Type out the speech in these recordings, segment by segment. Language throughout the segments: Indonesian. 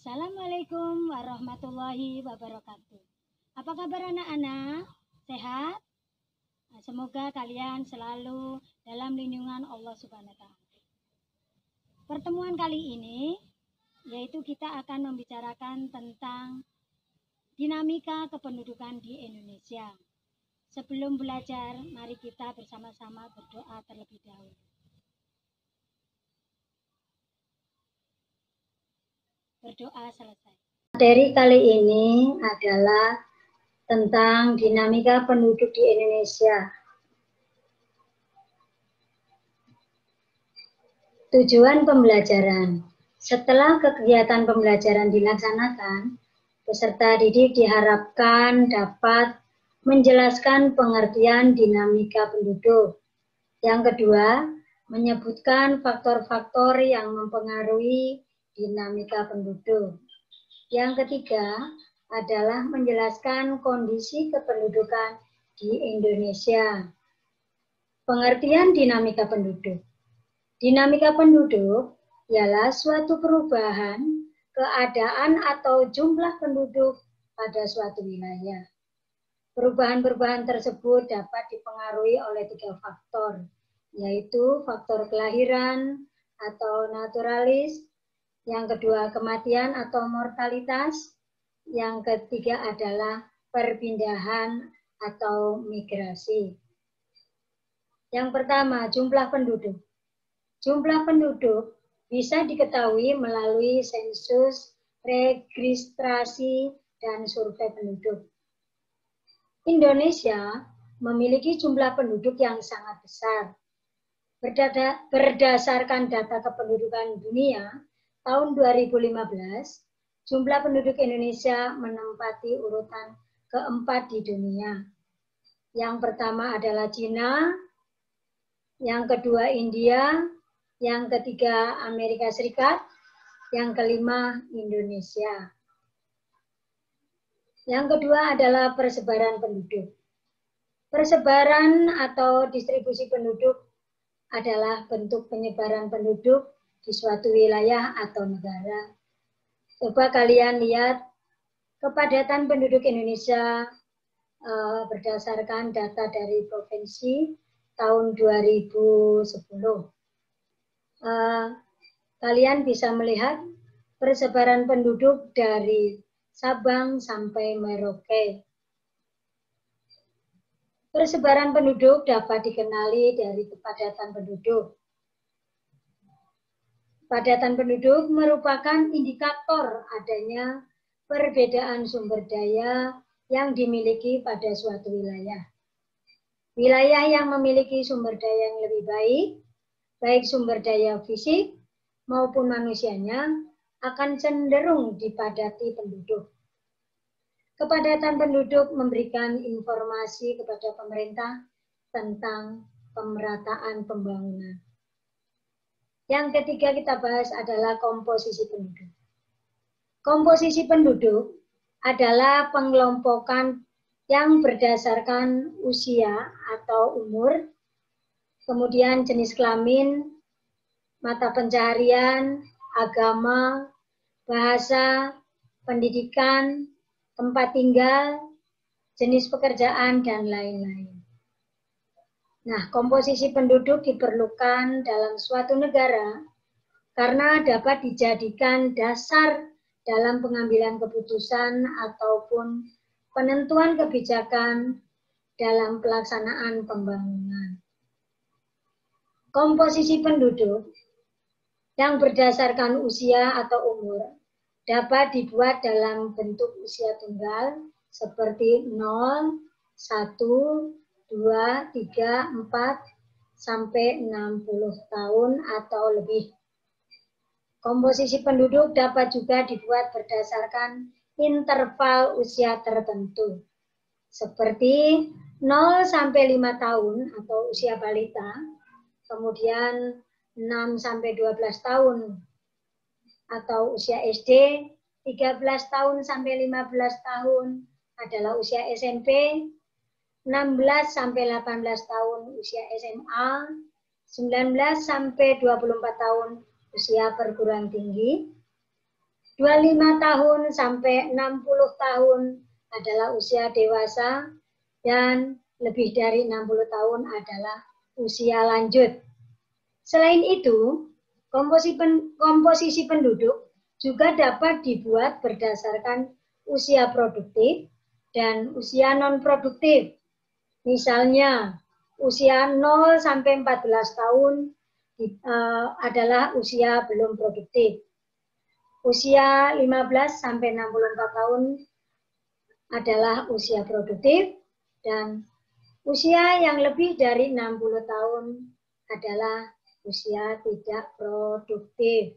Assalamualaikum warahmatullahi wabarakatuh. Apa kabar anak-anak? Sehat? Nah, semoga kalian selalu dalam lindungan Allah Subhanahu wa Ta'ala. Pertemuan kali ini yaitu kita akan membicarakan tentang dinamika kependudukan di Indonesia. Sebelum belajar, mari kita bersama-sama berdoa terlebih dahulu. Berdoa selesai. Materi kali ini adalah tentang dinamika penduduk di Indonesia. Tujuan pembelajaran. Setelah kegiatan pembelajaran dilaksanakan, peserta didik diharapkan dapat menjelaskan pengertian dinamika penduduk. Yang kedua, menyebutkan faktor-faktor yang mempengaruhi dinamika penduduk. Yang ketiga adalah menjelaskan kondisi kependudukan di Indonesia. Pengertian dinamika penduduk. Dinamika penduduk ialah suatu perubahan keadaan atau jumlah penduduk pada suatu wilayah. Perubahan-perubahan tersebut dapat dipengaruhi oleh 3 faktor, yaitu faktor kelahiran atau naturalis, yang kedua kematian atau mortalitas, yang ketiga adalah perpindahan atau migrasi. Yang pertama, jumlah penduduk. Jumlah penduduk bisa diketahui melalui sensus, registrasi, dan survei penduduk. Indonesia memiliki jumlah penduduk yang sangat besar. Berdasarkan data kependudukan dunia, tahun 2015, jumlah penduduk Indonesia menempati urutan keempat di dunia. Yang pertama adalah Cina, yang kedua India, yang ketiga Amerika Serikat, yang kelima Indonesia. Yang kedua adalah persebaran penduduk. Persebaran atau distribusi penduduk adalah bentuk penyebaran penduduk di suatu wilayah atau negara. Coba kalian lihat kepadatan penduduk Indonesia berdasarkan data dari provinsi tahun 2010. Kalian bisa melihat persebaran penduduk dari Sabang sampai Merauke. Persebaran penduduk dapat dikenali dari kepadatan penduduk. Padatan penduduk merupakan indikator adanya perbedaan sumber daya yang dimiliki pada suatu wilayah. Wilayah yang memiliki sumber daya yang lebih baik sumber daya fisik maupun manusianya, akan cenderung dipadati penduduk. Kepadatan penduduk memberikan informasi kepada pemerintah tentang pemerataan pembangunan. Yang ketiga kita bahas adalah komposisi penduduk. Komposisi penduduk adalah pengelompokan yang berdasarkan usia atau umur, kemudian jenis kelamin, mata pencaharian, agama, bahasa, pendidikan, tempat tinggal, jenis pekerjaan, dan lain-lain. Nah, komposisi penduduk diperlukan dalam suatu negara karena dapat dijadikan dasar dalam pengambilan keputusan ataupun penentuan kebijakan dalam pelaksanaan pembangunan. Komposisi penduduk yang berdasarkan usia atau umur dapat dibuat dalam bentuk usia tunggal seperti 0, 1, 2, 3, 4, sampai 60 tahun atau lebih. Komposisi penduduk dapat juga dibuat berdasarkan interval usia tertentu, seperti 0 sampai 5 tahun atau usia balita, kemudian 6 sampai 12 tahun atau usia SD, 13 tahun sampai 15 tahun adalah usia SMP, 16 sampai 18 tahun usia SMA, 19 sampai 24 tahun usia perguruan tinggi, 25 tahun sampai 60 tahun adalah usia dewasa, dan lebih dari 60 tahun adalah usia lanjut. Selain itu, komposisi penduduk juga dapat dibuat berdasarkan usia produktif dan usia non-produktif. Misalnya, usia 0 sampai 14 tahun adalah usia belum produktif. Usia 15 sampai 64 tahun adalah usia produktif, dan usia yang lebih dari 60 tahun adalah usia tidak produktif.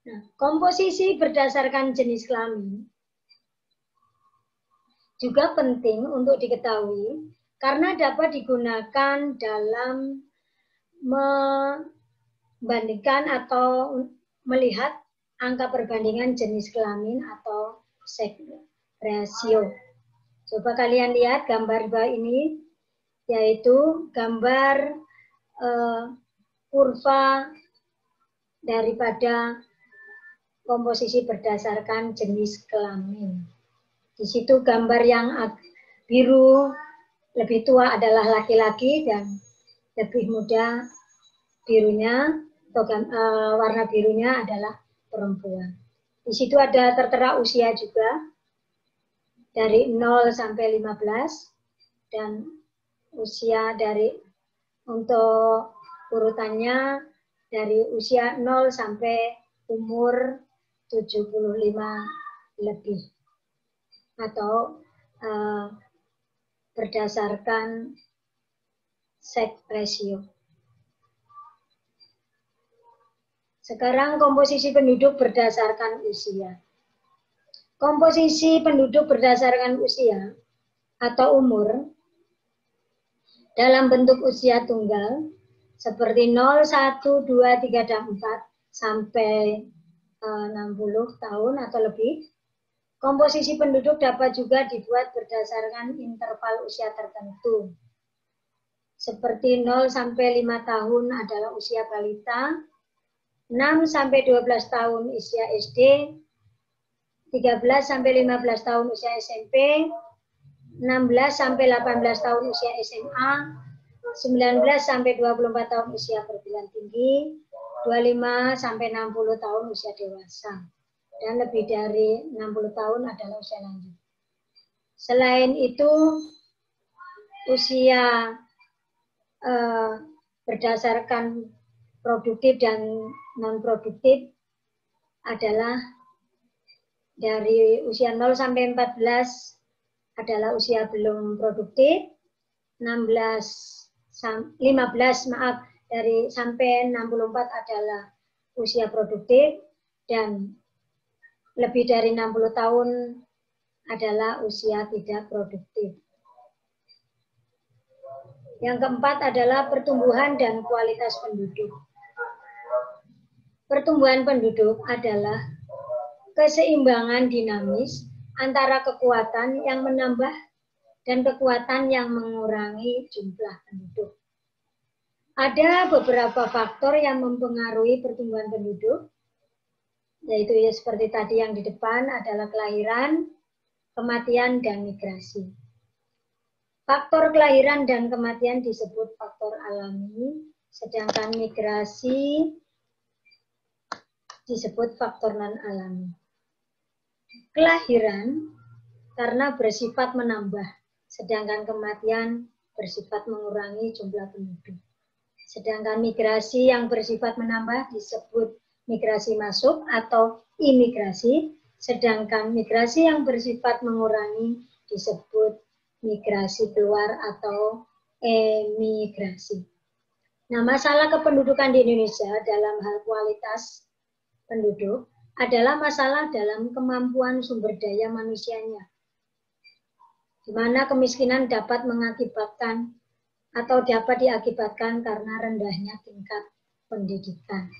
Nah, komposisi berdasarkan jenis kelamin juga penting untuk diketahui karena dapat digunakan dalam membandingkan atau melihat angka perbandingan jenis kelamin atau sex ratio. Coba kalian lihat gambar bawah ini, yaitu gambar kurva daripada komposisi berdasarkan jenis kelamin. Di situ gambar yang biru lebih tua adalah laki-laki dan lebih muda birunya atau warna birunya adalah perempuan. Di situ ada tertera usia juga dari 0 sampai 15 dan usia dari untuk urutannya dari usia 0 sampai umur 75 lebih atau berdasarkan sex ratio. Sekarang komposisi penduduk berdasarkan usia. Komposisi penduduk berdasarkan usia atau umur dalam bentuk usia tunggal seperti 0, 1, 2, 3, dan 4 sampai 60 tahun atau lebih. Komposisi penduduk dapat juga dibuat berdasarkan interval usia tertentu. Seperti 0 sampai 5 tahun adalah usia balita, 6 sampai 12 tahun usia SD, 13 sampai 15 tahun usia SMP, 16 sampai 18 tahun usia SMA, 19 sampai 24 tahun usia perguruan tinggi, 25 sampai 60 tahun usia dewasa, dan lebih dari 60 tahun adalah usia lanjut. Selain itu, usia berdasarkan produktif dan non-produktif adalah dari usia 0 sampai 14 adalah usia belum produktif, 15 dari sampai 64 adalah usia produktif, dan lebih dari 60 tahun adalah usia tidak produktif. Yang keempat adalah pertumbuhan dan kualitas penduduk. Pertumbuhan penduduk adalah keseimbangan dinamis antara kekuatan yang menambah dan kekuatan yang mengurangi jumlah penduduk. Ada beberapa faktor yang mempengaruhi pertumbuhan penduduk, yaitu seperti tadi yang di depan adalah kelahiran, kematian, dan migrasi. Faktor kelahiran dan kematian disebut faktor alami, sedangkan migrasi disebut faktor non-alami. Kelahiran karena bersifat menambah, sedangkan kematian bersifat mengurangi jumlah penduduk. Sedangkan migrasi yang bersifat menambah disebut migrasi masuk atau imigrasi, sedangkan migrasi yang bersifat mengurangi disebut migrasi keluar atau emigrasi. Nah, masalah kependudukan di Indonesia dalam hal kualitas penduduk adalah masalah dalam kemampuan sumber daya manusianya, di mana kemiskinan dapat mengakibatkan atau dapat diakibatkan karena rendahnya tingkat pendidikan.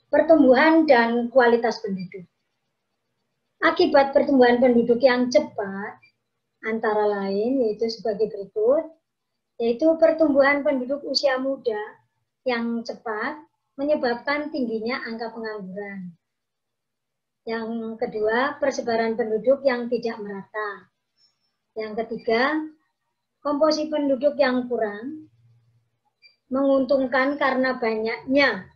Pertumbuhan dan kualitas penduduk. Akibat pertumbuhan penduduk yang cepat antara lain yaitu sebagai berikut, yaitu pertumbuhan penduduk usia muda yang cepat menyebabkan tingginya angka pengangguran. Yang kedua, persebaran penduduk yang tidak merata. Yang ketiga, komposisi penduduk yang kurang menguntungkan karena banyaknya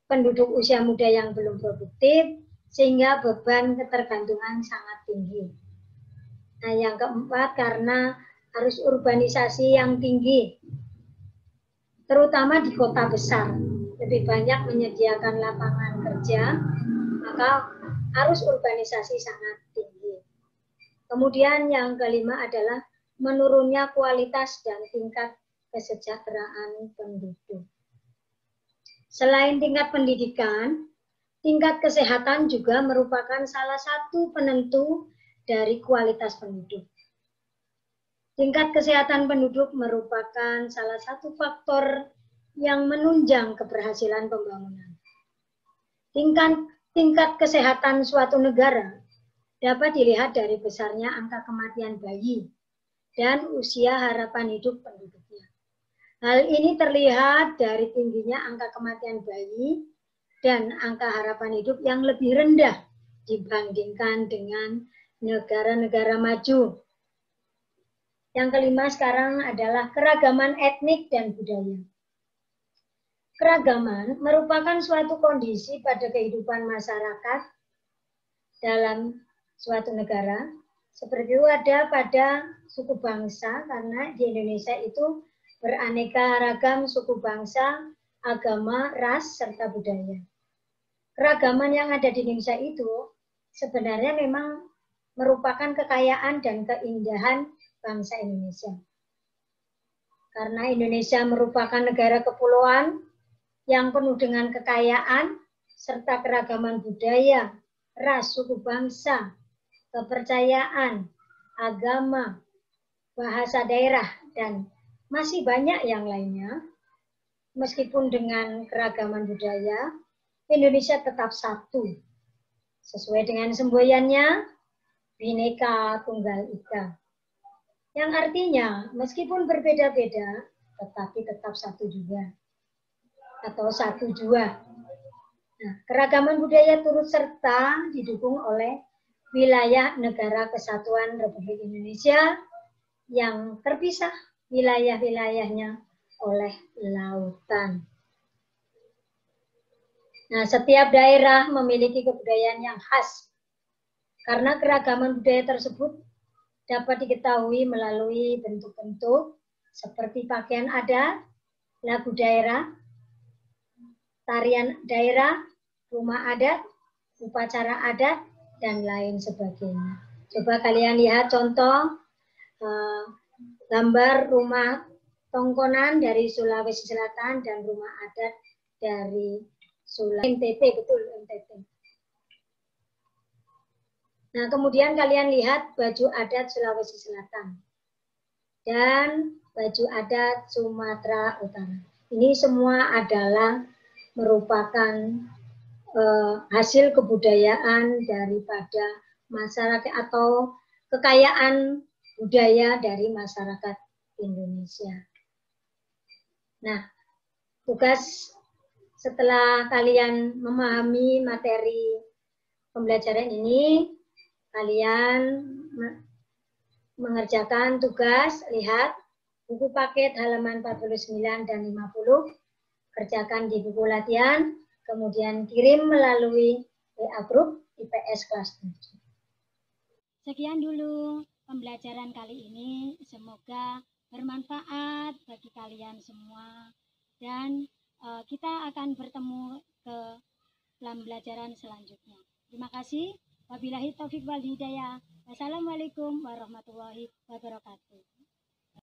penduduk usia muda yang belum produktif, sehingga beban ketergantungan sangat tinggi. Nah, yang keempat, karena arus urbanisasi yang tinggi, terutama di kota besar, lebih banyak menyediakan lapangan kerja, maka arus urbanisasi sangat tinggi. Kemudian yang kelima adalah menurunnya kualitas dan tingkat kesejahteraan penduduk. Selain tingkat pendidikan, tingkat kesehatan juga merupakan salah satu penentu dari kualitas penduduk. Tingkat kesehatan penduduk merupakan salah satu faktor yang menunjang keberhasilan pembangunan. Tingkat kesehatan suatu negara dapat dilihat dari besarnya angka kematian bayi dan usia harapan hidup penduduknya. Hal ini terlihat dari tingginya angka kematian bayi dan angka harapan hidup yang lebih rendah dibandingkan dengan negara-negara maju. Yang kelima sekarang adalah keragaman etnik dan budaya. Keragaman merupakan suatu kondisi pada kehidupan masyarakat dalam suatu negara. Seperti itu ada pada suku bangsa, karena di Indonesia itu beraneka ragam suku bangsa, agama, ras, serta budaya. Keragaman yang ada di Indonesia itu sebenarnya memang merupakan kekayaan dan keindahan bangsa Indonesia. Karena Indonesia merupakan negara kepulauan yang penuh dengan kekayaan serta keragaman budaya, ras, suku bangsa, kepercayaan, agama, bahasa daerah, dan masih banyak yang lainnya. Meskipun dengan keragaman budaya, Indonesia tetap satu. Sesuai dengan semboyannya, Bhinneka Tunggal Ika. Yang artinya, meskipun berbeda-beda, tetapi tetap satu juga. Atau satu jua. Nah, keragaman budaya turut serta didukung oleh wilayah Negara Kesatuan Republik Indonesia yang terpisah wilayah-wilayahnya oleh lautan. Nah, setiap daerah memiliki kebudayaan yang khas. Karena keragaman budaya tersebut dapat diketahui melalui bentuk-bentuk seperti pakaian adat, lagu daerah, tarian daerah, rumah adat, upacara adat, dan lain sebagainya. Coba kalian lihat contoh gambar rumah tongkonan dari Sulawesi Selatan dan rumah adat dari NTT, betul NTT. Nah, kemudian kalian lihat baju adat Sulawesi Selatan dan baju adat Sumatera Utara. Ini semua adalah merupakan hasil kebudayaan daripada masyarakat atau kekayaan budaya dari masyarakat Indonesia. Nah, tugas setelah kalian memahami materi pembelajaran ini, kalian mengerjakan tugas, lihat buku paket halaman 49 dan 50, kerjakan di buku latihan, kemudian kirim melalui WA Group IPS kelas 7. Sekian dulu pembelajaran kali ini, semoga bermanfaat bagi kalian semua dan kita akan bertemu ke dalam pembelajaran selanjutnya. Terima kasih. Wabillahi taufiq wal hidayah. Wassalamualaikum warahmatullahi wabarakatuh.